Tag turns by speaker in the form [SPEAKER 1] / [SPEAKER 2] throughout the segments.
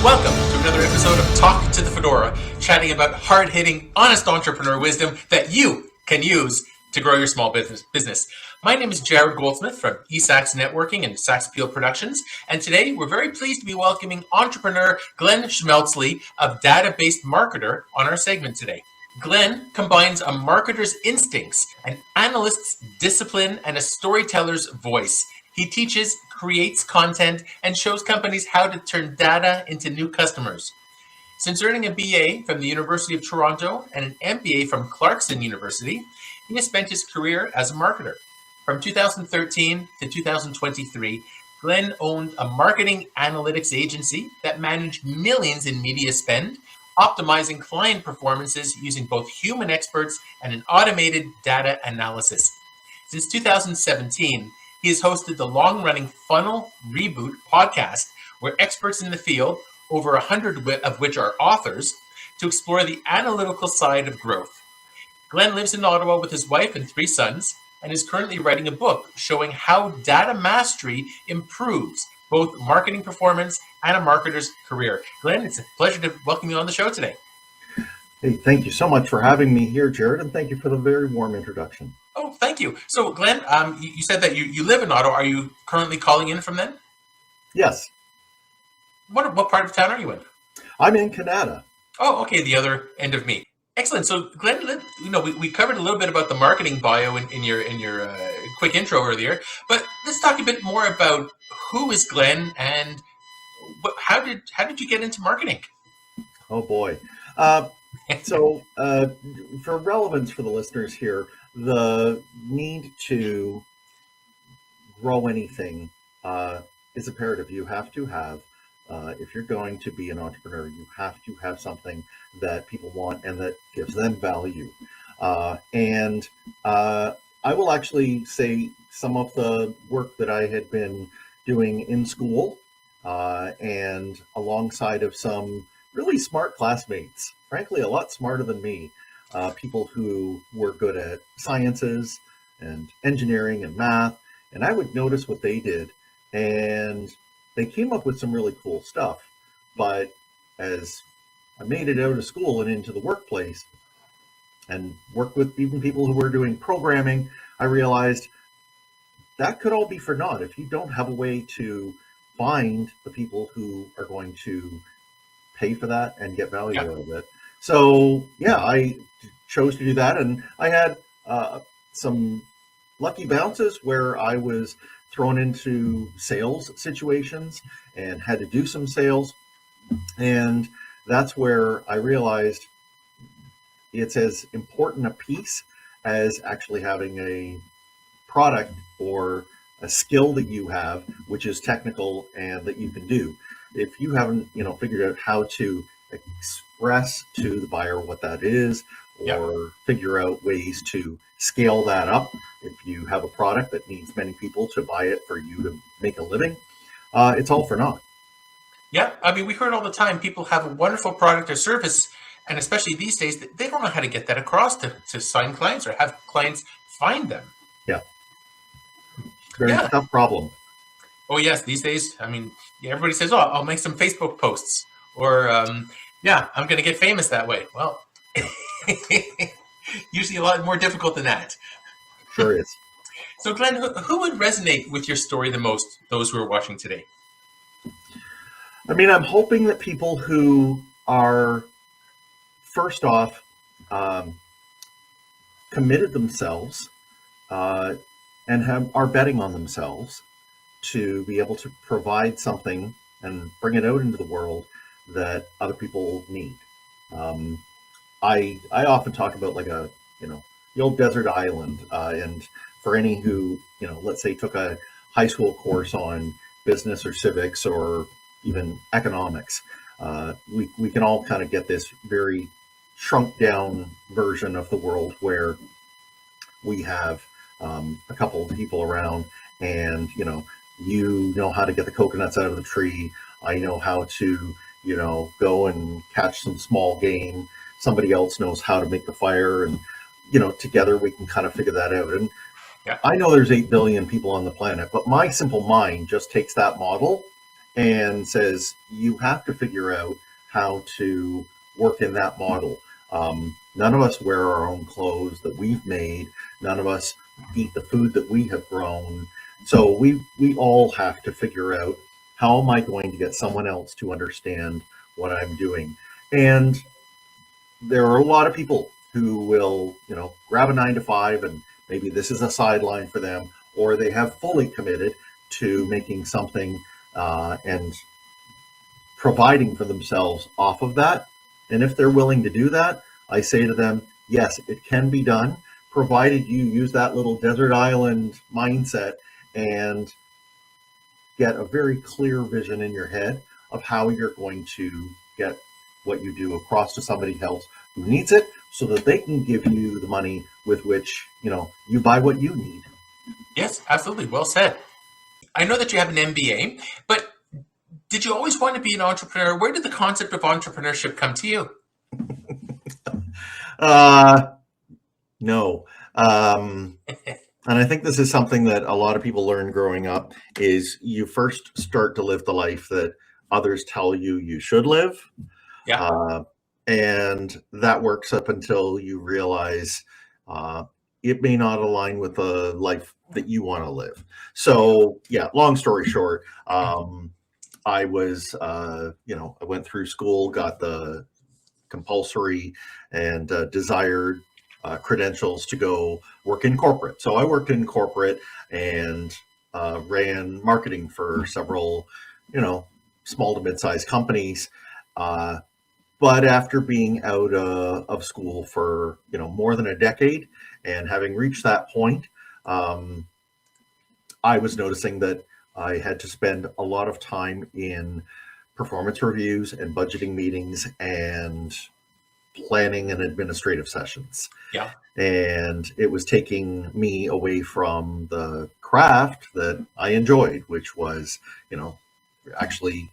[SPEAKER 1] Welcome to another episode of Talk to the Fedora, chatting about hard-hitting, honest entrepreneur wisdom that you can use to grow your small business. My name is Jarrod Goldsmith from eSAX Networking and Sax Appeal Productions, and today we're very pleased to be welcoming entrepreneur Glenn Schmelzle of Data-Based Marketer on our segment today. Glenn combines a marketer's instincts, an analyst's discipline, and a storyteller's voice. He teaches, creates content, and shows companies how to turn data into new customers. Since earning a BA from the University of Toronto and an MBA from Clarkson University, he has spent his career as a marketer. From 2013 to 2023, Glenn owned a marketing analytics agency that managed millions in media spend, optimizing client performances using both human experts and an automated data analysis. Since 2017, he has hosted the long-running Funnel Reboot podcast, where experts in the field, over 100 of which are authors, to explore the analytical side of growth. Glenn lives in Ottawa with his wife and 3 sons, and is currently writing a book showing how data mastery improves both marketing performance and a marketer's career. Glenn, it's a pleasure to welcome you on the show today.
[SPEAKER 2] Hey, thank you so much for having me here, Jarrod, and thank you for the very warm introduction.
[SPEAKER 1] Oh, thank you. So, Glenn, you said that you live in Ottawa. Are you currently calling in from then?
[SPEAKER 2] Yes.
[SPEAKER 1] What part of town are you in?
[SPEAKER 2] I'm in Canada.
[SPEAKER 1] Oh, okay, the other end of me. Excellent. So, Glenn, we covered a little bit about the marketing bio in your quick intro earlier, but let's talk a bit more about who is Glenn and how did you get into marketing?
[SPEAKER 2] Oh boy. So, for relevance for the listeners here, the need to grow anything is imperative. You have to have, if you're going to be an entrepreneur, you have to have something that people want and that gives them value. And I will actually say some of the work that I had been doing in school and alongside of some really smart classmates, frankly, a lot smarter than me, people who were good at sciences and engineering and math, and I would notice what they did, and they came up with some really cool stuff. But as I made it out of school and into the workplace and worked with even people who were doing programming, I realized that could all be for naught if you don't have a way to find the people who are going to pay for that and get value out of it. So yeah, I chose to do that, and I had some lucky bounces where I was thrown into sales situations and had to do some sales, and that's where I realized it's as important a piece as actually having a product or a skill that you have, which is technical and that you can do. If you haven't, figured out how to express to the buyer what that is, or figure out ways to scale that up, if you have a product that needs many people to buy it for you to make a living, it's all for naught.
[SPEAKER 1] Yeah, I mean, we heard all the time people have a wonderful product or service, and especially these days, they don't know how to get that across to sign clients or have clients find them.
[SPEAKER 2] Yeah. Very tough problem.
[SPEAKER 1] Oh, yes. These days, I mean, everybody says, I'll make some Facebook posts, or, I'm going to get famous that way. Well, usually a lot more difficult than that.
[SPEAKER 2] Sure is.
[SPEAKER 1] So, Glenn, who would resonate with your story the most, those who are watching today?
[SPEAKER 2] I mean, I'm hoping that people who are, first off, committed themselves and are betting on themselves to be able to provide something and bring it out into the world that other people need. I often talk about like the old desert island, and for any who, let's say took a high school course on business or civics or even economics, we can all kind of get this very shrunk down version of the world where we have a couple of people around, and you know how to get the coconuts out of the tree. I know how to go and catch some small game. Somebody else knows how to make the fire, and together we can kind of figure that out. And I know there's 8 billion people on the planet, but my simple mind just takes that model and says you have to figure out how to work in that model. None of us wear our own clothes that we've made. None of us eat the food that we have grown. So we all have to figure out, how am I going to get someone else to understand what I'm doing? And there are a lot of people who will, grab a 9 to 5, and maybe this is a sideline for them, or they have fully committed to making something and providing for themselves off of that. And if they're willing to do that, I say to them, yes, it can be done, provided you use that little desert island mindset and get a very clear vision in your head of how you're going to get what you do across to somebody else who needs it, so that they can give you the money with which, you buy what you need.
[SPEAKER 1] Yes, absolutely. Well said. I know that you have an MBA, but did you always want to be an entrepreneur? Where did the concept of entrepreneurship come to you?
[SPEAKER 2] No. And I think this is something that a lot of people learn growing up, is you first start to live the life that others tell you you should live.
[SPEAKER 1] Yeah.
[SPEAKER 2] And that works up until you realize it may not align with the life that you want to live. So, yeah, long story short, I was, I went through school, got the compulsory and desired credentials to go work in corporate. So I worked in corporate and ran marketing for several, small to mid-sized companies. But after being out of school for, more than a decade and having reached that point, I was noticing that I had to spend a lot of time in performance reviews and budgeting meetings and planning and administrative sessions.
[SPEAKER 1] Yeah.
[SPEAKER 2] And it was taking me away from the craft that I enjoyed, which was, actually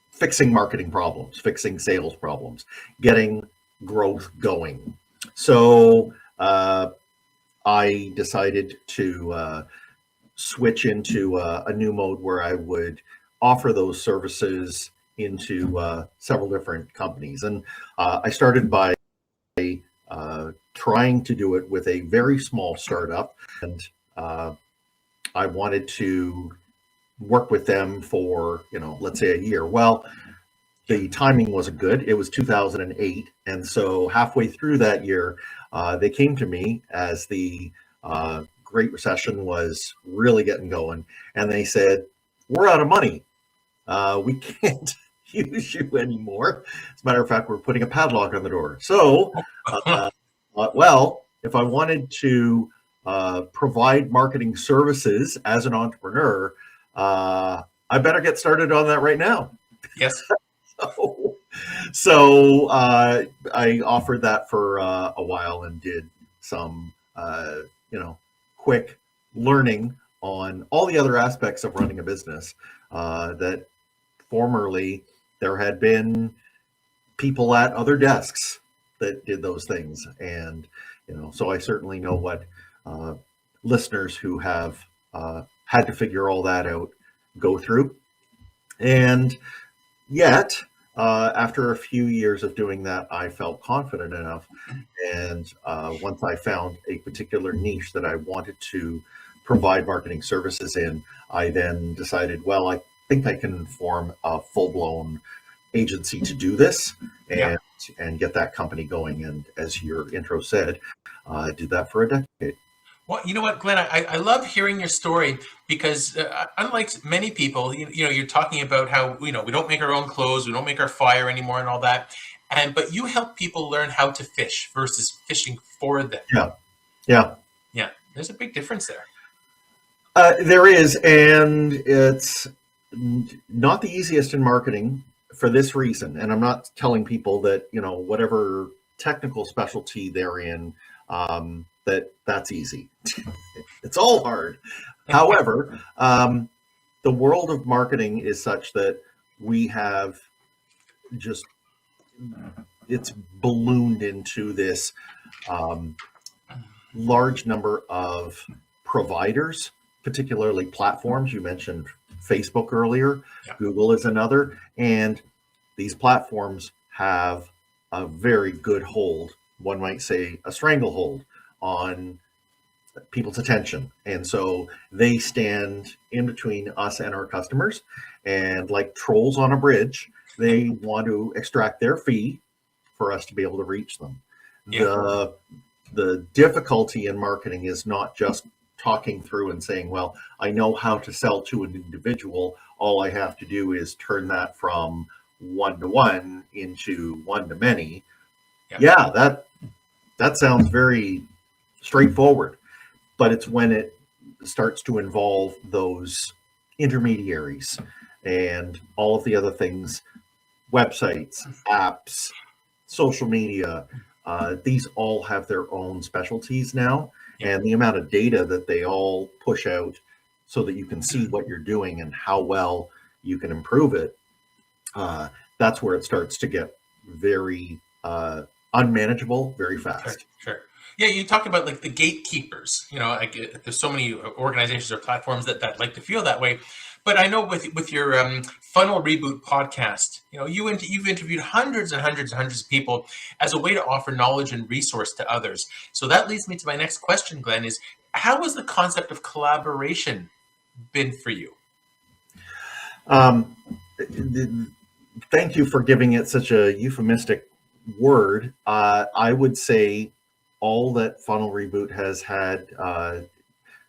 [SPEAKER 2] fixing marketing problems, fixing sales problems, getting growth going. So I decided to switch into a new mode where I would offer those services into several different companies. And I started by trying to do it with a very small startup. And I wanted to work with them for, let's say a year. Well, the timing wasn't good. It was 2008. And so halfway through that year, they came to me as the Great Recession was really getting going. And they said, we're out of money. We can't use you anymore. As a matter of fact, we're putting a padlock on the door. So, well, if I wanted to provide marketing services as an entrepreneur, I better get started on that right now.
[SPEAKER 1] Yes.
[SPEAKER 2] So I offered that for a while and did some, quick learning on all the other aspects of running a business that formerly there had been people at other desks that did those things. And, so I certainly know what listeners who have had to figure all that out go through. And yet, after a few years of doing that, I felt confident enough. And once I found a particular niche that I wanted to provide marketing services in, I then decided, well, I think I can form a full-blown agency to do this and get that company going. And as your intro said, I did that for a decade.
[SPEAKER 1] Well, you know what, Glenn, I love hearing your story because unlike many people, you're talking about how, we don't make our own clothes, we don't make our fire anymore and all that. But you help people learn how to fish versus fishing for them.
[SPEAKER 2] Yeah.
[SPEAKER 1] There's a big difference there.
[SPEAKER 2] There is, and it's not the easiest in marketing for this reason. And I'm not telling people that, whatever technical specialty they're in, that's easy. It's all hard. However, the world of marketing is such that we have it's ballooned into this large number of providers, particularly platforms. You mentioned Facebook earlier.
[SPEAKER 1] Yeah.
[SPEAKER 2] Google is another. And these platforms have a very good hold, one might say a stranglehold on people's attention. And so they stand in between us and our customers. And like trolls on a bridge, they want to extract their fee for us to be able to reach them.
[SPEAKER 1] Yeah.
[SPEAKER 2] The difficulty in marketing is not just talking through and saying, well, I know how to sell to an individual. All I have to do is turn that from one-to-one into one-to-many. Yeah, that sounds very straightforward, but it's when it starts to involve those intermediaries and all of the other things, websites, apps, social media. These all have their own specialties now, and the amount of data that they all push out so that you can see what you're doing and how well you can improve it. That's where it starts to get very unmanageable very fast.
[SPEAKER 1] Sure. Yeah, you talk about like the gatekeepers. There's so many organizations or platforms that like to feel that way. But I know with your Funnel Reboot podcast, you've interviewed hundreds and hundreds and hundreds of people as a way to offer knowledge and resource to others. So that leads me to my next question, Glenn, is how has the concept of collaboration been for you?
[SPEAKER 2] Thank you for giving it such a euphemistic word. I would say all that Funnel Reboot has had,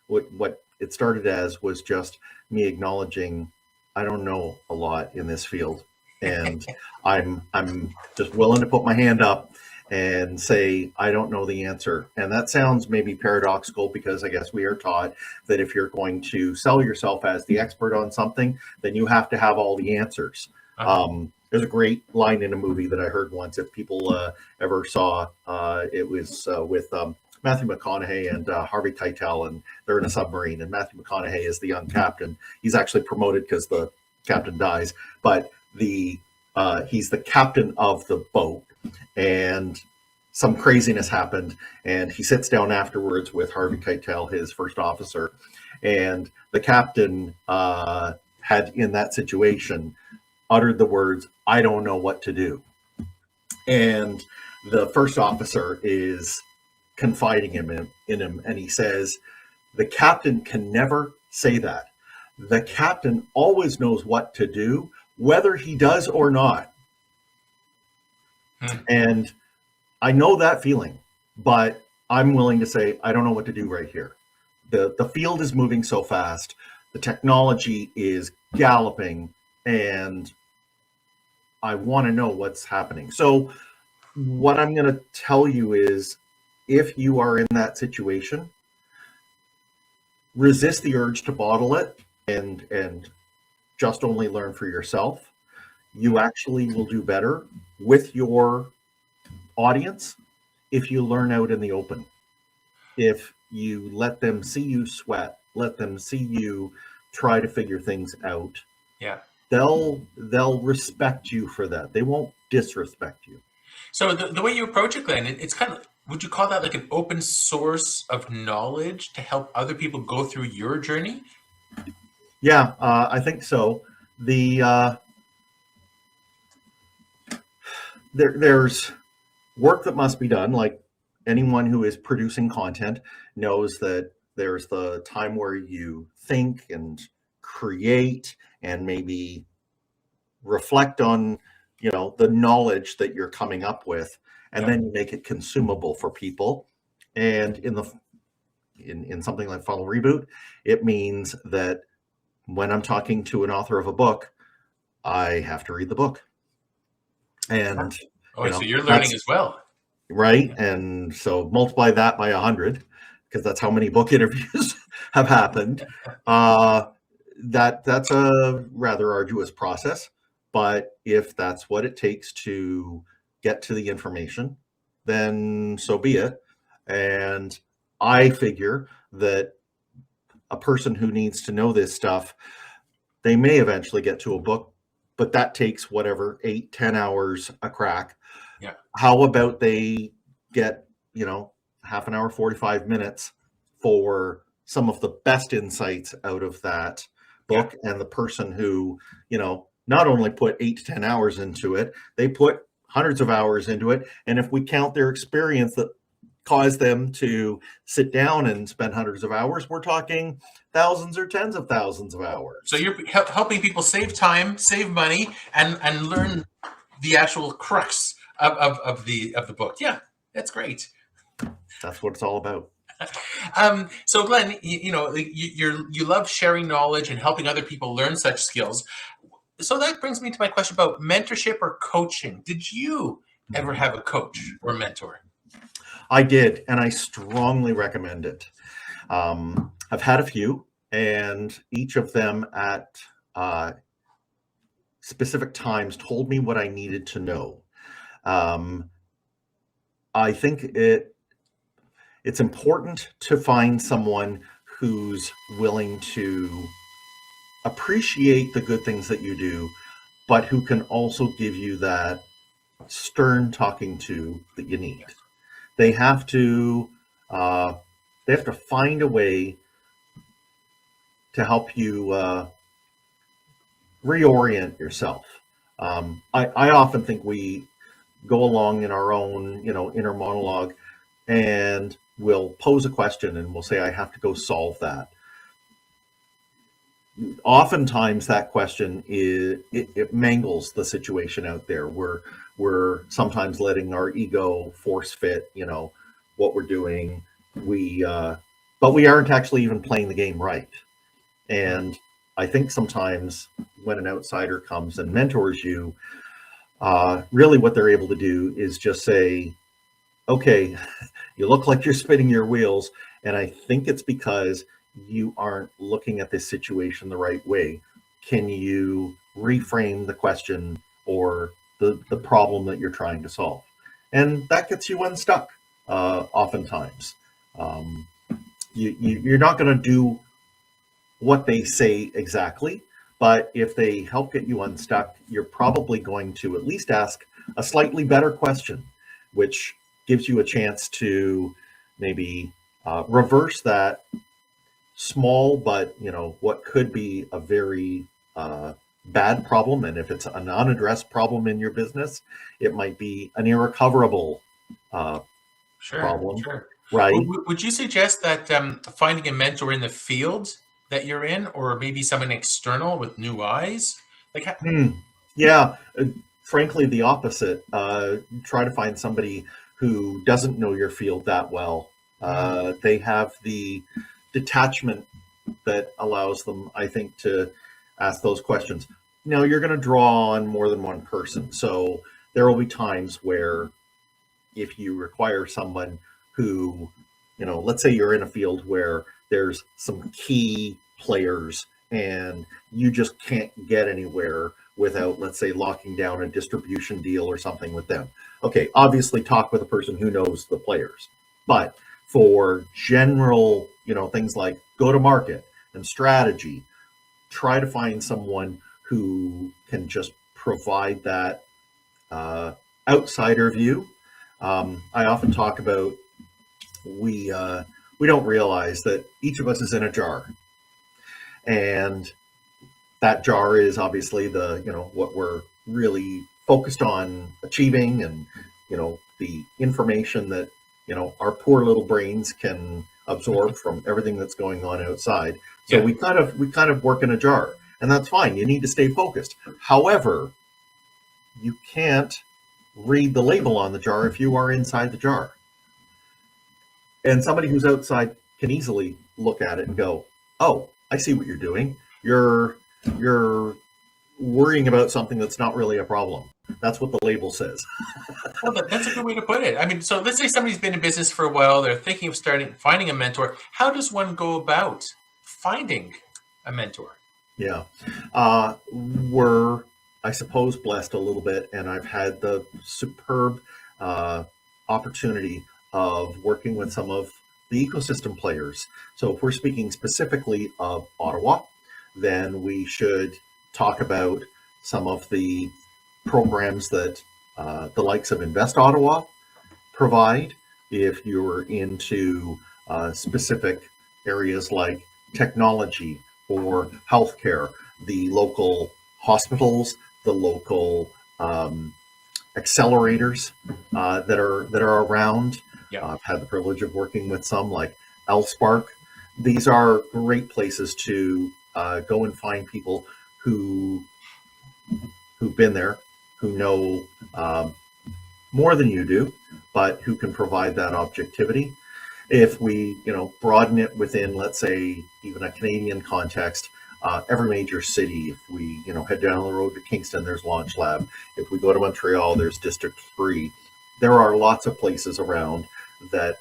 [SPEAKER 2] what it started as was just me acknowledging I don't know a lot in this field, and I'm just willing to put my hand up and say I don't know the answer. And that sounds maybe paradoxical, because I guess we are taught that if you're going to sell yourself as the expert on something, then you have to have all the answers. There's a great line in a movie that I heard once. If people ever saw, it was with Matthew McConaughey and Harvey Keitel, and they're in a submarine, and Matthew McConaughey is the young captain. He's actually promoted because the captain dies, but he's the captain of the boat, and some craziness happened, and he sits down afterwards with Harvey Keitel, his first officer, and the captain had, in that situation, uttered the words, "I don't know what to do." And the first officer is confiding in him, and he says, the captain can never say that. The captain always knows what to do, whether he does or not. And I know that feeling, but I'm willing to say, I don't know what to do right here. The field is moving so fast. The technology is galloping, and I want to know what's happening. So what I'm going to tell you is, if you are in that situation, resist the urge to bottle it and just only learn for yourself. You actually will do better with your audience if you learn out in the open. If you let them see you sweat, let them see you try to figure things out.
[SPEAKER 1] Yeah.
[SPEAKER 2] They'll respect you for that. They won't disrespect you.
[SPEAKER 1] So the way you approach it, Glenn, it's kind of, would you call that like an open source of knowledge to help other people go through your journey?
[SPEAKER 2] Yeah, I think so. There's work that must be done. Like anyone who is producing content knows that there's the time where you think and create and maybe reflect on, the knowledge that you're coming up with, and then you make it consumable for people. And in something like Funnel Reboot, it means that when I'm talking to an author of a book, I have to read the book. And
[SPEAKER 1] so you're learning as well,
[SPEAKER 2] right? And so multiply that by 100, because that's how many book interviews have happened. That's a rather arduous process, but if that's what it takes to get to the information, then so be it. And I figure that a person who needs to know this stuff, they may eventually get to a book, but that takes whatever, 8-10 hours a crack.
[SPEAKER 1] Yeah.
[SPEAKER 2] How about they get, half an hour, 45 minutes for some of the best insights out of that book and the person who, not only put 8 to 10 hours into it, they put hundreds of hours into it. And if we count their experience that caused them to sit down and spend hundreds of hours, we're talking thousands or tens of thousands of hours.
[SPEAKER 1] So you're helping people save time, save money, and learn the actual crux of the book. Yeah, that's great.
[SPEAKER 2] That's what it's all about.
[SPEAKER 1] So Glenn, you love sharing knowledge and helping other people learn such skills. So that brings me to my question about mentorship or coaching. Did you ever have a coach or mentor?
[SPEAKER 2] I did, and I strongly recommend it. I've had a few, and each of them at specific times told me what I needed to know. I think it's important to find someone who's willing to appreciate the good things that you do, but who can also give you that stern talking to that you need. They have to find a way to help you reorient yourself. I often think we go along in our own, inner monologue, and we'll pose a question and we'll say, I have to go solve that. Oftentimes that question it mangles the situation out there. We're sometimes letting our ego force fit, what we're doing. But we aren't actually even playing the game right. And I think sometimes when an outsider comes and mentors you, really what they're able to do is just say, okay, you look like you're spinning your wheels, and I think it's because you aren't looking at this situation the right way. Can you reframe the question or the problem that you're trying to solve? And that gets you unstuck oftentimes. You're not going to do what they say exactly, but if they help get you unstuck, you're probably going to at least ask a slightly better question, which gives you a chance to maybe reverse that small, but what could be a very bad problem. And if it's an unaddressed problem in your business, it might be an irrecoverable problem.
[SPEAKER 1] Sure.
[SPEAKER 2] Right.
[SPEAKER 1] Would you suggest that finding a mentor in the field that you're in, or maybe someone external with new eyes?
[SPEAKER 2] Yeah, frankly, the opposite. Try to find somebody who doesn't know your field that well. They have the detachment that allows them, I think, to ask those questions. Now, you're going to draw on more than one person. So there will be times where if you require someone who, let's say you're in a field where there's some key players and you just can't get anywhere without, let's say, locking down a distribution deal or something with them. Okay, obviously talk with a person who knows the players. But for general, things like go to market and strategy, try to find someone who can just provide that outsider view. I often talk about we don't realize that each of us is in a jar, and that jar is obviously the what we're really focused on achieving, and the information that our poor little brains can absorb from everything that's going on outside. So we kind of work in a jar, and that's fine. You need to stay focused. However, you can't read the label on the jar if you are inside the jar. And somebody who's outside can easily look at it and go, "Oh, I see what you're doing. You're worrying about something that's not really a problem." That's what the label says.
[SPEAKER 1] Well, that's a good way to put it. I mean, so let's say somebody's been in business for a while. They're thinking of finding a mentor. How does one go about finding a mentor?
[SPEAKER 2] Yeah. We're, I suppose, blessed a little bit, and I've had the superb opportunity of working with some of the ecosystem players. So if we're speaking specifically of Ottawa, then we should talk about some of the programs that the likes of Invest Ottawa provide. If you're into specific areas like technology, for healthcare, the local hospitals, the local accelerators that are around.
[SPEAKER 1] Yeah.
[SPEAKER 2] I've had the privilege of working with some like LSpark. These are great places to go and find people who've been there, who know more than you do, but who can provide that objectivity. If we, broaden it within, let's say, even a Canadian context, every major city, if we, head down the road to Kingston, there's Launch Lab. If we go to Montreal, there's District 3. There are lots of places around that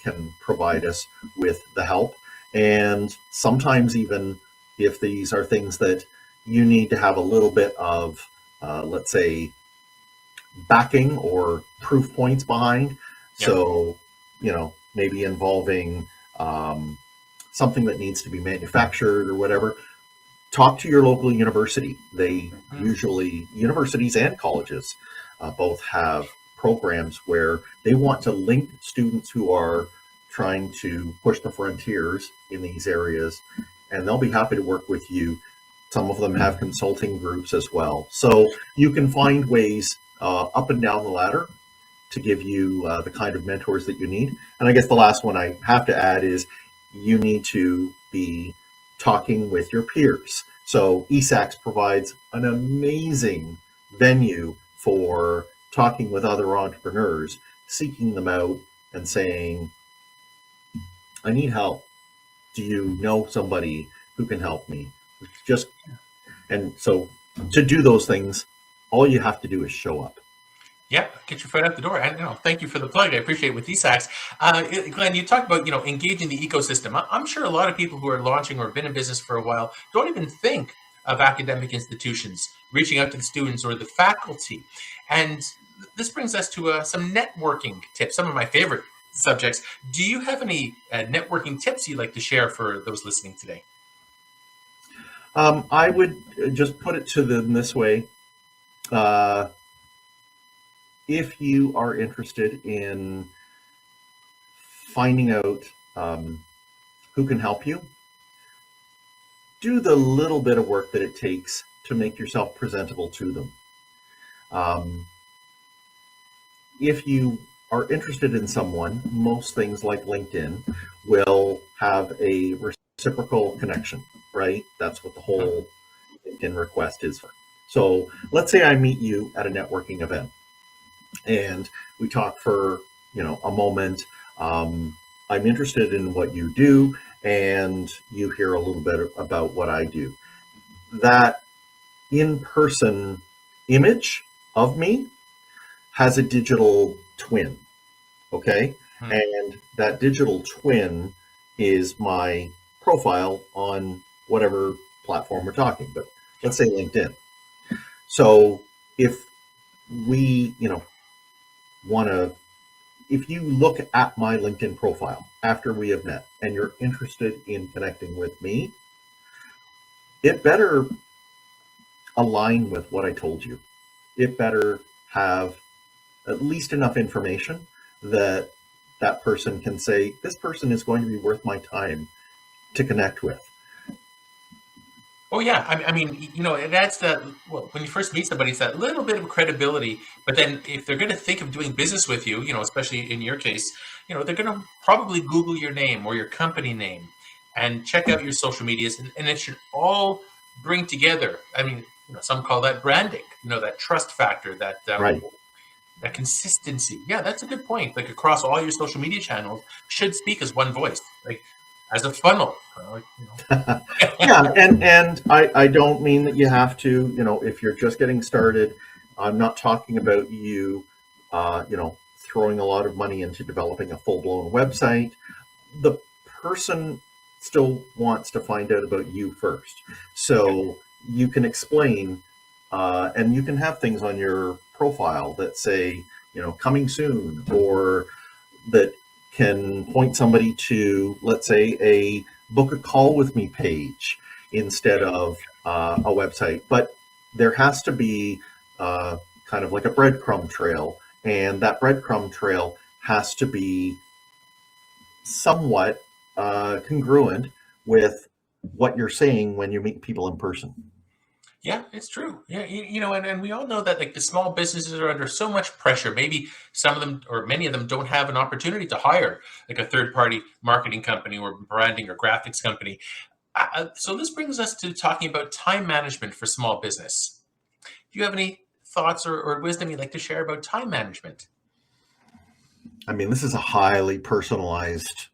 [SPEAKER 2] can provide us with the help. And sometimes even if these are things that you need to have a little bit of, let's say, backing or proof points behind.
[SPEAKER 1] Yeah.
[SPEAKER 2] So, maybe involving something that needs to be manufactured or whatever, talk to your local university. They usually, universities and colleges, both have programs where they want to link students who are trying to push the frontiers in these areas, and they'll be happy to work with you. Some of them have consulting groups as well. So you can find ways up and down the ladder to give you the kind of mentors that you need. And I guess the last one I have to add is you need to be talking with your peers. So eSAX provides an amazing venue for talking with other entrepreneurs, seeking them out and saying, I need help. Do you know somebody who can help me? And so to do those things, all you have to do is show up.
[SPEAKER 1] Yeah, get your foot out the door. And thank you for the plug. I appreciate it with eSAX. Glenn, you talked about engaging the ecosystem. I'm sure a lot of people who are launching or have been in business for a while don't even think of academic institutions reaching out to the students or the faculty. And this brings us to some networking tips. Some of my favorite subjects. Do you have any networking tips you'd like to share for those listening today?
[SPEAKER 2] I would just put it to them this way. If you are interested in finding out who can help you, do the little bit of work that it takes to make yourself presentable to them. If you are interested in someone, most things like LinkedIn will have a reciprocal connection, right? That's what the whole LinkedIn request is for. So let's say I meet you at a networking event and we talk for, a moment. I'm interested in what you do, and you hear a little bit about what I do. That in-person image of me has a digital twin, okay? And that digital twin is my profile on whatever platform we're talking, but let's say LinkedIn. So if we, if you look at my LinkedIn profile after we have met and you're interested in connecting with me, it better align with what I told you. It better have at least enough information that that person can say, this person is going to be worth my time to connect with.
[SPEAKER 1] Oh yeah, I mean, it adds that. Well, when you first meet somebody, it's that little bit of credibility. But then, if they're going to think of doing business with you, especially in your case, they're going to probably Google your name or your company name, and check out your social medias, and it should all bring together. I mean, some call that branding. That trust factor, that
[SPEAKER 2] Right.
[SPEAKER 1] that consistency. Yeah, that's a good point. Like across all your social media channels, should speak as one voice. Like as a funnel.
[SPEAKER 2] Yeah, and I don't mean that you have to, if you're just getting started, I'm not talking about you, throwing a lot of money into developing a full-blown website. The person still wants to find out about you first. So you can explain, and you can have things on your profile that say, coming soon, or that can point somebody to, let's say, a book a call with me page instead of a website. But there has to be kind of like a breadcrumb trail, and that breadcrumb trail has to be somewhat congruent with what you're saying when you meet people in person.
[SPEAKER 1] Yeah, it's true. Yeah, and we all know that like the small businesses are under so much pressure. Maybe some of them or many of them don't have an opportunity to hire like a third party marketing company or branding or graphics company. So this brings us to talking about time management for small business. Do you have any thoughts or wisdom you'd like to share about time management?
[SPEAKER 2] I mean, this is a highly personalized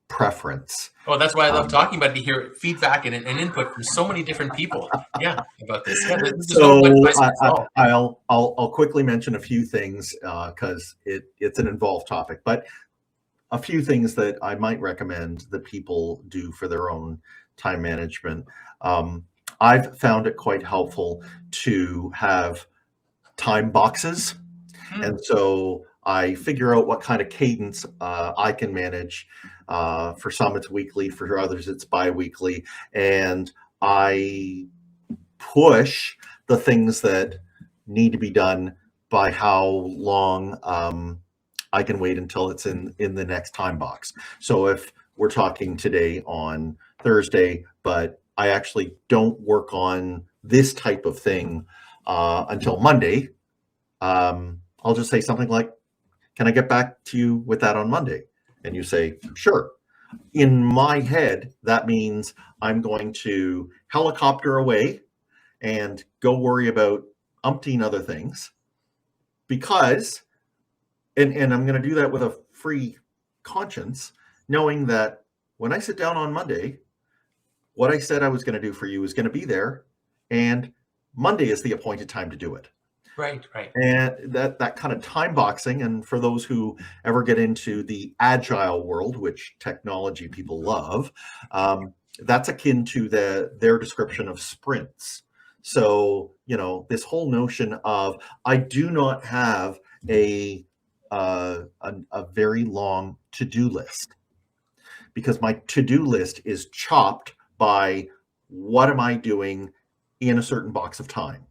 [SPEAKER 2] preference.
[SPEAKER 1] Oh, that's why I love
[SPEAKER 2] Um,
[SPEAKER 1] talking about it, to hear feedback and input from so many different people. Yeah, about this. Yeah, there's no one
[SPEAKER 2] so
[SPEAKER 1] size fits all.
[SPEAKER 2] I'll quickly mention a few things because it's an involved topic, but a few things that I might recommend that people do for their own time management. Um, I've found it quite helpful to have time boxes.
[SPEAKER 1] Hmm.
[SPEAKER 2] And so I figure out what kind of cadence I can manage. For some, it's weekly. For others, it's biweekly. And I push the things that need to be done by how long I can wait until it's in the next time box. So if we're talking today on Thursday, but I actually don't work on this type of thing until Monday, I'll just say something like, "Can I get back to you with that on Monday?" And you say, "Sure." In my head, that means I'm going to helicopter away and go worry about umpteen other things because, and I'm going to do that with a free conscience, knowing that when I sit down on Monday, what I said I was going to do for you is going to be there, and Monday is the appointed time to do it.
[SPEAKER 1] Right, right.
[SPEAKER 2] And that kind of time boxing, and for those who ever get into the agile world, which technology people love, that's akin to their description of sprints. So this whole notion of I do not have a very long to-do list because my to-do list is chopped by what am I doing in a certain box of time.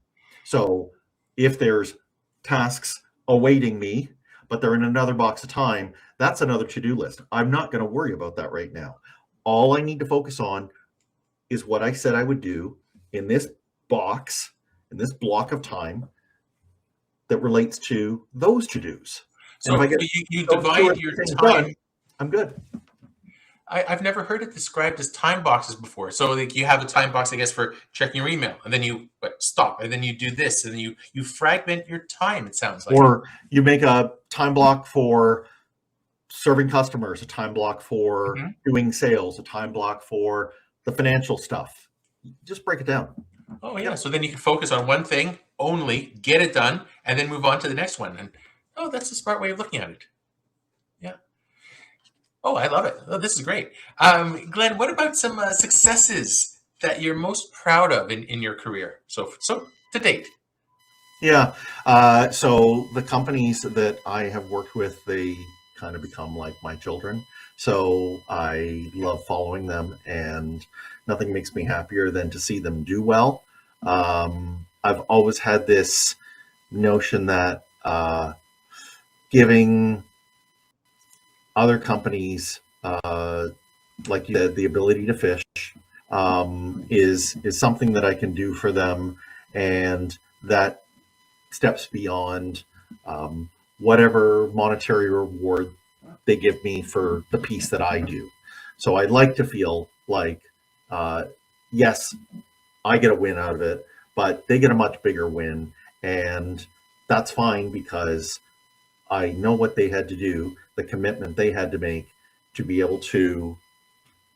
[SPEAKER 2] So if there's tasks awaiting me, but they're in another box of time, that's another to-do list. I'm not going to worry about that right now. All I need to focus on is what I said I would do in this box, in this block of time that relates to those to-dos. And if I
[SPEAKER 1] So
[SPEAKER 2] get
[SPEAKER 1] you
[SPEAKER 2] those two or
[SPEAKER 1] divide your
[SPEAKER 2] three things
[SPEAKER 1] time.
[SPEAKER 2] done, I'm good.
[SPEAKER 1] I've never heard it described as time boxes before. So like you have a time box, I guess, for checking your email, and then you stop, and then you do this, and then you fragment your time. It sounds like.
[SPEAKER 2] Or you make a time block for serving customers, a time block for
[SPEAKER 1] Mhm.
[SPEAKER 2] doing sales, a time block for the financial stuff. Just break it down.
[SPEAKER 1] Oh yeah.
[SPEAKER 2] Yep.
[SPEAKER 1] So then you can focus on one thing only, get it done, and then move on to the next one. And oh, that's a smart way of looking at it. Yeah. Oh, I love it. Oh, this is great. Glenn, what about some successes that you're most proud of in your career? So to date.
[SPEAKER 2] Yeah. So the companies that I have worked with, they kind of become like my children. So I love following them, and nothing makes me happier than to see them do well. I've always had this notion that giving other companies, like you said, the ability to fish, is something that I can do for them, and that steps beyond whatever monetary reward they give me for the piece that I do. So I like to feel like, yes, I get a win out of it, but they get a much bigger win, and that's fine because I know what they had to do, the commitment they had to make to be able to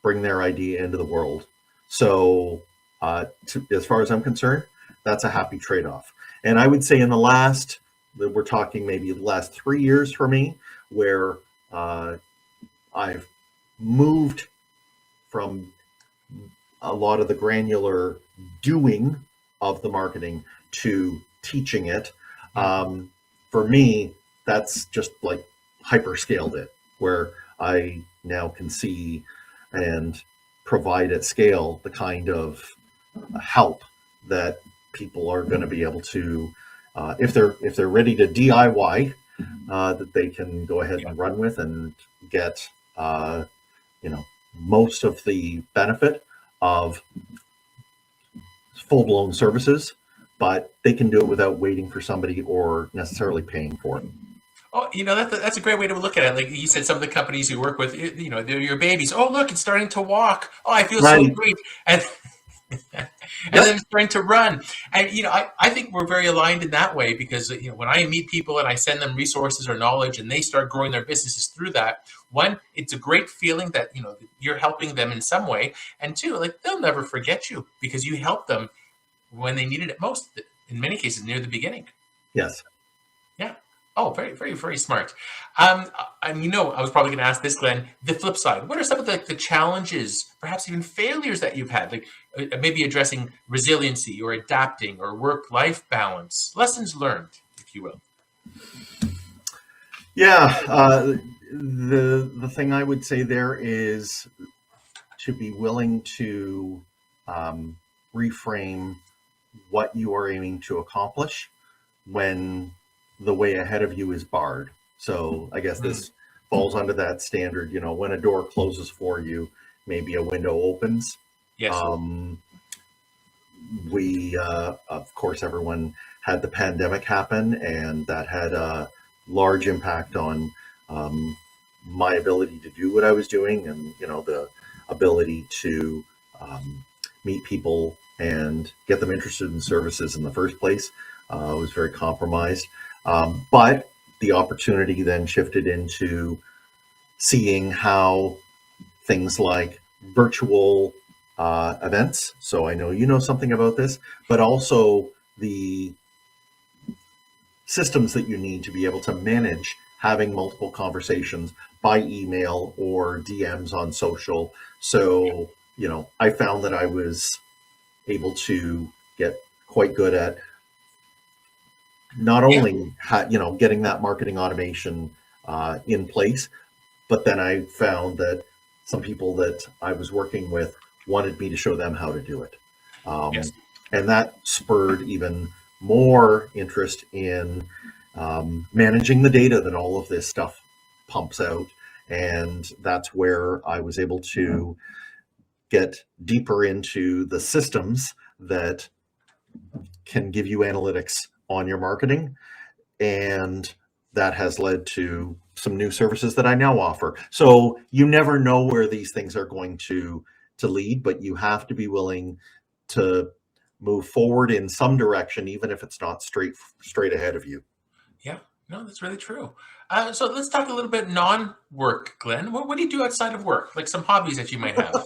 [SPEAKER 2] bring their idea into the world. So, as far as I'm concerned, that's a happy trade off. And I would say in the last, we're talking maybe the last 3 years for me, where I've moved from a lot of the granular doing of the marketing to teaching it. For me, that's just like hyper scaled it, where I now can see and provide at scale the kind of help that people are going to be able to, if they're ready to DIY, that they can go ahead
[SPEAKER 1] Yeah.
[SPEAKER 2] and run with and get, most of the benefit of full-blown services, but they can do it without waiting for somebody or necessarily paying for it.
[SPEAKER 1] Oh, that's a great way to look at it. Like you said, some of the companies you work with, they're your babies. Oh, look, it's starting to walk. Oh, I feel so
[SPEAKER 2] Right.
[SPEAKER 1] great. And and
[SPEAKER 2] Yep.
[SPEAKER 1] then it's starting to run. And I think we're very aligned in that way because when I meet people and I send them resources or knowledge and they start growing their businesses through that, one, it's a great feeling that you're helping them in some way, and two, like they'll never forget you because you helped them when they needed it most. In many cases, near the beginning.
[SPEAKER 2] Yes.
[SPEAKER 1] Yeah. Oh, very, very, very smart. I was probably going to ask this, Glenn. The flip side. What are some of the challenges, perhaps even failures that you've had? Like maybe addressing resiliency or adapting or work-life balance, lessons learned, if you will.
[SPEAKER 2] Yeah. The thing I would say there is to be willing to reframe what you are aiming to accomplish when the way ahead of you is barred. So I guess this falls under that standard, when a door closes for you, maybe a window opens.
[SPEAKER 1] Yes.
[SPEAKER 2] We, of course, everyone had the pandemic happen, and that had a large impact on my ability to do what I was doing, and the ability to meet people and get them interested in services in the first place was very compromised. But the opportunity then shifted into seeing how things like virtual events. So I know you know something about this, but also the systems that you need to be able to manage having multiple conversations by email or DMs on social. So, I found that I was able to get quite good at not only getting that marketing automation in place, but then I found that some people that I was working with wanted me to show them how to do it.
[SPEAKER 1] Yes.
[SPEAKER 2] And that spurred even more interest in managing the data that all of this stuff pumps out. And that's where I was able to get deeper into the systems that can give you analytics on your marketing. And that has led to some new services that I now offer. So you never know where these things are going to lead, but you have to be willing to move forward in some direction, even if it's not straight ahead of you.
[SPEAKER 1] Yeah. No, that's really true. So let's talk a little bit non-work, Glenn. What do you do outside of work? Like some hobbies that you might have.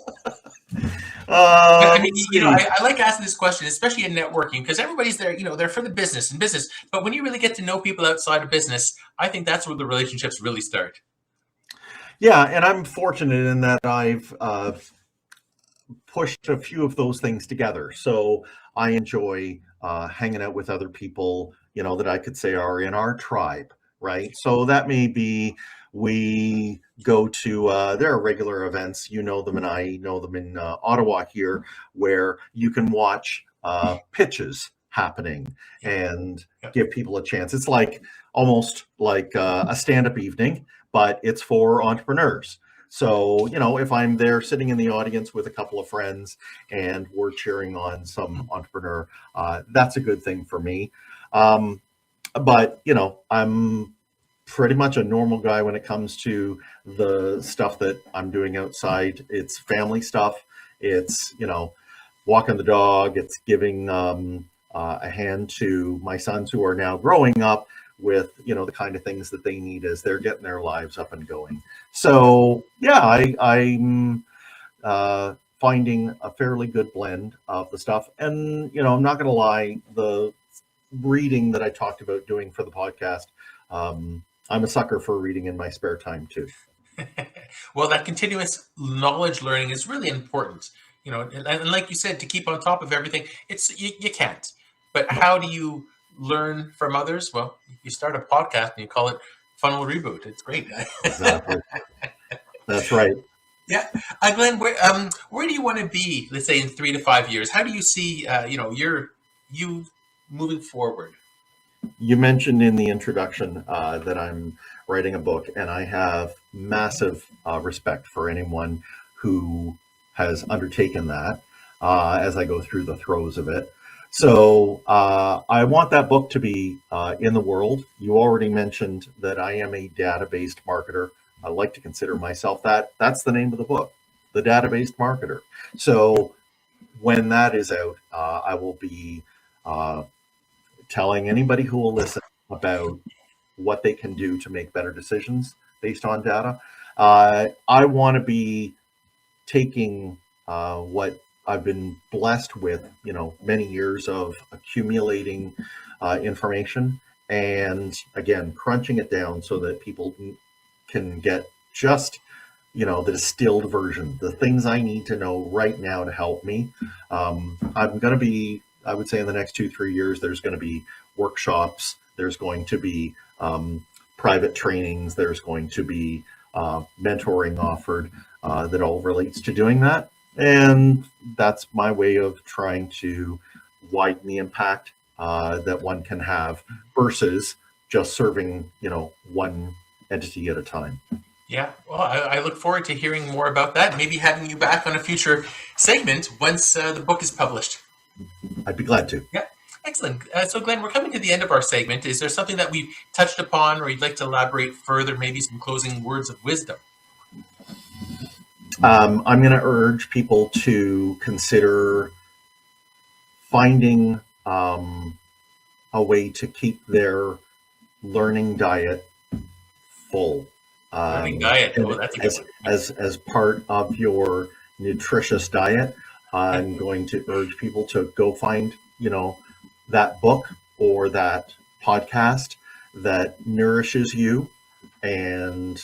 [SPEAKER 1] I mean, I like asking this question, especially in networking, because everybody's there, they're for the business and business. But when you really get to know people outside of business, I think that's where the relationships really start.
[SPEAKER 2] Yeah, and I'm fortunate in that I've pushed a few of those things together. So I enjoy hanging out with other people, that I could say are in our tribe, right? So that may be we go to there are regular events, you know them and I know them in Ottawa here, where you can watch pitches happening and give people a chance. It's like almost like a stand-up evening, but it's for entrepreneurs. So, if I'm there sitting in the audience with a couple of friends and we're cheering on some entrepreneur, that's a good thing for me. But, I'm pretty much a normal guy when it comes to the stuff that I'm doing outside. It's family stuff. It's, walking the dog. It's giving a hand to my sons who are now growing up with, the kind of things that they need as they're getting their lives up and going. So, yeah, I'm finding a fairly good blend of the stuff. And, I'm not going to lie, the reading that I talked about doing for the podcast, I'm a sucker for reading in my spare time too.
[SPEAKER 1] Well, that continuous knowledge learning is really important, and like you said, to keep on top of everything, you can't. But how do you learn from others? Well, you start a podcast and you call it Funnel Reboot. It's great.
[SPEAKER 2] Exactly. That's right.
[SPEAKER 1] Yeah, Glenn, where do you want to be? Let's say in 3 to 5 years. How do you see you moving forward?
[SPEAKER 2] You mentioned in the introduction that I'm writing a book, and I have massive respect for anyone who has undertaken that as I go through the throes of it. So I want that book to be in the world. You already mentioned that I am a data-based marketer. I like to consider myself that. That's the name of the book, The Data-Based Marketer. So when that is out, I will be telling anybody who will listen about what they can do to make better decisions based on data. I want to be taking what I've been blessed with, many years of accumulating information, and again, crunching it down so that people can get just, the distilled version, the things I need to know right now to help me. I'm going to be, I would say in the next 2-3 years, there's going to be workshops, there's going to be private trainings, there's going to be mentoring offered that all relates to doing that. And that's my way of trying to widen the impact that one can have versus just serving, one entity at a time.
[SPEAKER 1] Yeah, well, I look forward to hearing more about that. Maybe having you back on a future segment once the book is published.
[SPEAKER 2] I'd be glad to.
[SPEAKER 1] Yeah, excellent. So, Glenn, we're coming to the end of our segment. Is there something that we've touched upon, or you'd like to elaborate further? Maybe some closing words of wisdom.
[SPEAKER 2] I'm going to urge people to consider finding a way to keep their learning diet full.
[SPEAKER 1] Learning diet. Oh, that's a good one.
[SPEAKER 2] As part of your nutritious diet, I'm going to urge people to go find, that book or that podcast that nourishes you, and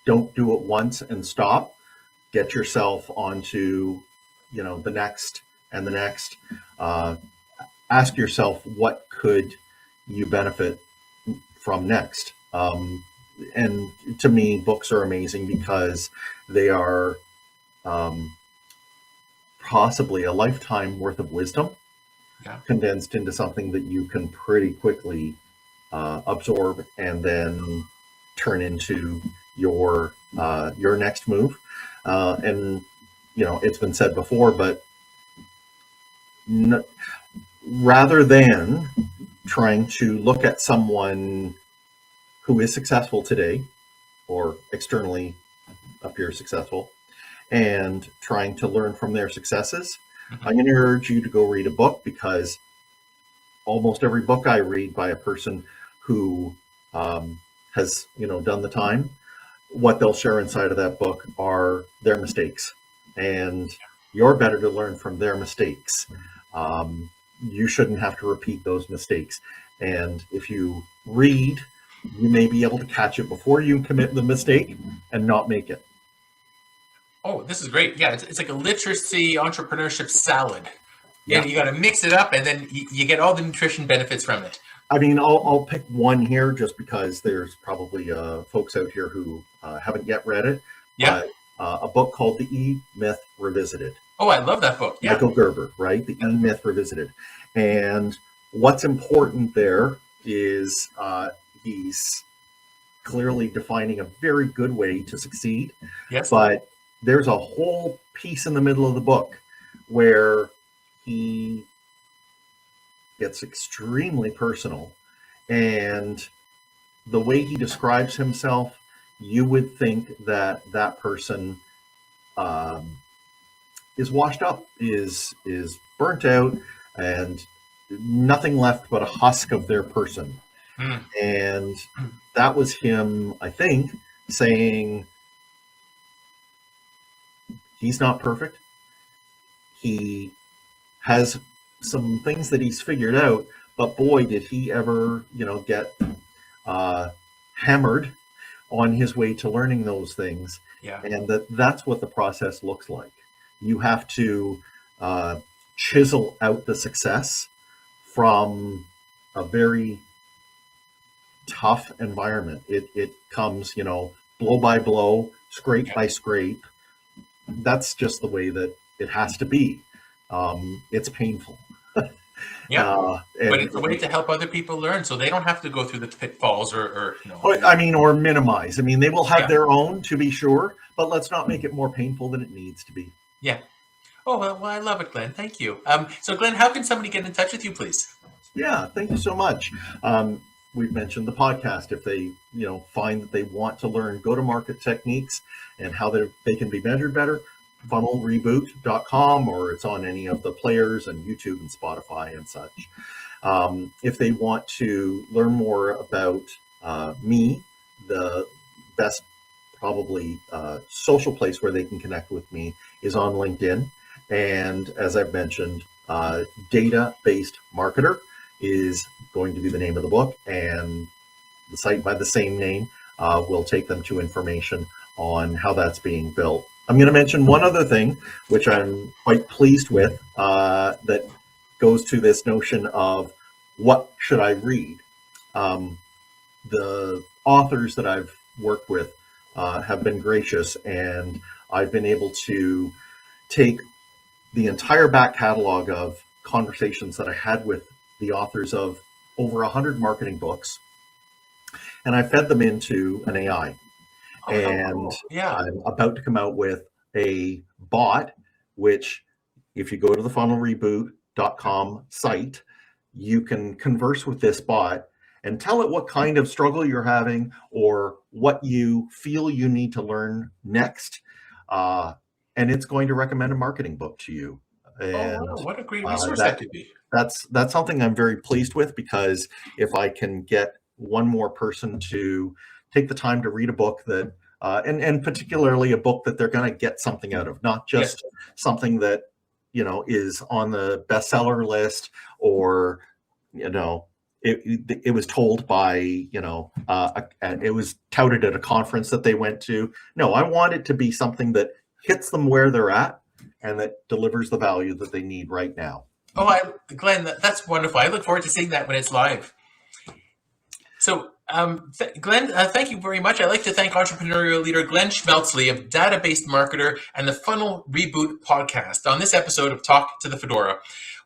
[SPEAKER 2] don't do it once and stop. Get yourself onto, the next and the next. Ask yourself, what could you benefit from next? And to me, books are amazing because they are possibly a lifetime worth of wisdom condensed into something that you can pretty quickly absorb and then turn into your next move. And it's been said before, but rather than trying to look at someone who is successful today or externally appears successful and trying to learn from their successes, I'm going to urge you to go read a book, because almost every book I read by a person who has done the time, what they'll share inside of that book are their mistakes, and you're better to learn from their mistakes. You shouldn't have to repeat those mistakes, and if you read, you may be able to catch it before you commit the mistake and not make it.
[SPEAKER 1] Oh, this is great. Yeah, it's like a literacy entrepreneurship salad.
[SPEAKER 2] Yeah.
[SPEAKER 1] And you got to mix it up, and then you get all the nutrition benefits from it.
[SPEAKER 2] I mean, I'll pick one here just because there's probably folks out here who haven't yet read it.
[SPEAKER 1] Yeah.
[SPEAKER 2] But, a book called The E-Myth Revisited.
[SPEAKER 1] Oh, I love that book. Yeah.
[SPEAKER 2] Michael Gerber, right? The E-Myth Revisited. And what's important there is he's clearly defining a very good way to succeed.
[SPEAKER 1] Yes.
[SPEAKER 2] But there's a whole piece in the middle of the book where he gets extremely personal, and the way he describes himself, you would think that that person is washed up, is burnt out, and nothing left but a husk of their person. And that was him, I think, saying he's not perfect. He has some things that he's figured out, but boy, did he ever, get hammered on his way to learning those things.
[SPEAKER 1] Yeah.
[SPEAKER 2] And that's what the process looks like. You have to chisel out the success from a very tough environment. It comes, blow by blow, scrape by scrape. That's just the way that it has to be. It's painful.
[SPEAKER 1] Yeah. But
[SPEAKER 2] And
[SPEAKER 1] it's a way to help other people learn so they don't have to go through the pitfalls or
[SPEAKER 2] I mean, or minimize. I mean, they will have
[SPEAKER 1] Yeah.
[SPEAKER 2] their own, to be sure, but let's not make it more painful than it needs to be.
[SPEAKER 1] Yeah. Oh, well, I love it, Glenn. Thank you. So, Glenn, how can somebody get in touch with you, please?
[SPEAKER 2] Yeah, thank you so much. We've mentioned the podcast. If they, find that they want to learn go-to-market techniques and how they can be measured better, funnelreboot.com, or it's on any of the players and YouTube and Spotify and such. If they want to learn more about me, the best probably social place where they can connect with me is on LinkedIn. And as I've mentioned, Data-Based Marketer is going to be the name of the book, and the site by the same name will take them to information on how that's being built. I'm going to mention one other thing, which I'm quite pleased with, that goes to this notion of what should I read. The authors that I've worked with have been gracious, and I've been able to take the entire back catalog of conversations that I had with the authors of over 100 marketing books, and I fed them into an AI. And
[SPEAKER 1] Yeah.
[SPEAKER 2] I'm about to come out with a bot, which if you go to the funnelreboot.com site, you can converse with this bot and tell it what kind of struggle you're having or what you feel you need to learn next. And it's going to recommend a marketing book to you. And
[SPEAKER 1] wow, what a great resource
[SPEAKER 2] that
[SPEAKER 1] that could be.
[SPEAKER 2] that's something I'm very pleased with, because if I can get one more person to take the time to read a book that, and particularly a book that they're going to get something out of, not just something that, is on the bestseller list, or, it was told by, it was touted at a conference that they went to. No, I want it to be something that hits them where they're at and that delivers the value that they need right now.
[SPEAKER 1] Oh, Glenn, that's wonderful. I look forward to seeing that when it's live. So, Glenn, thank you very much. I'd like to thank entrepreneurial leader Glenn Schmelzle of Data-Based Marketer and the Funnel Reboot podcast on this episode of Talk to the Fedora.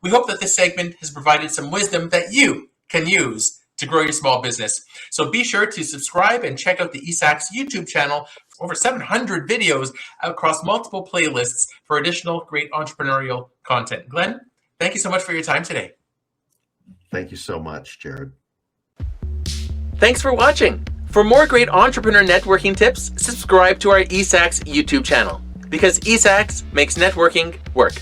[SPEAKER 1] We hope that this segment has provided some wisdom that you can use to grow your small business. So be sure to subscribe and check out the eSAX YouTube channel for over 700 videos across multiple playlists for additional great entrepreneurial content. Glenn, thank you so much for your time today.
[SPEAKER 2] Thank you so much, Jarrod.
[SPEAKER 1] Thanks for watching. For more great entrepreneur networking tips, subscribe to our eSAX YouTube channel, because eSAX makes networking work.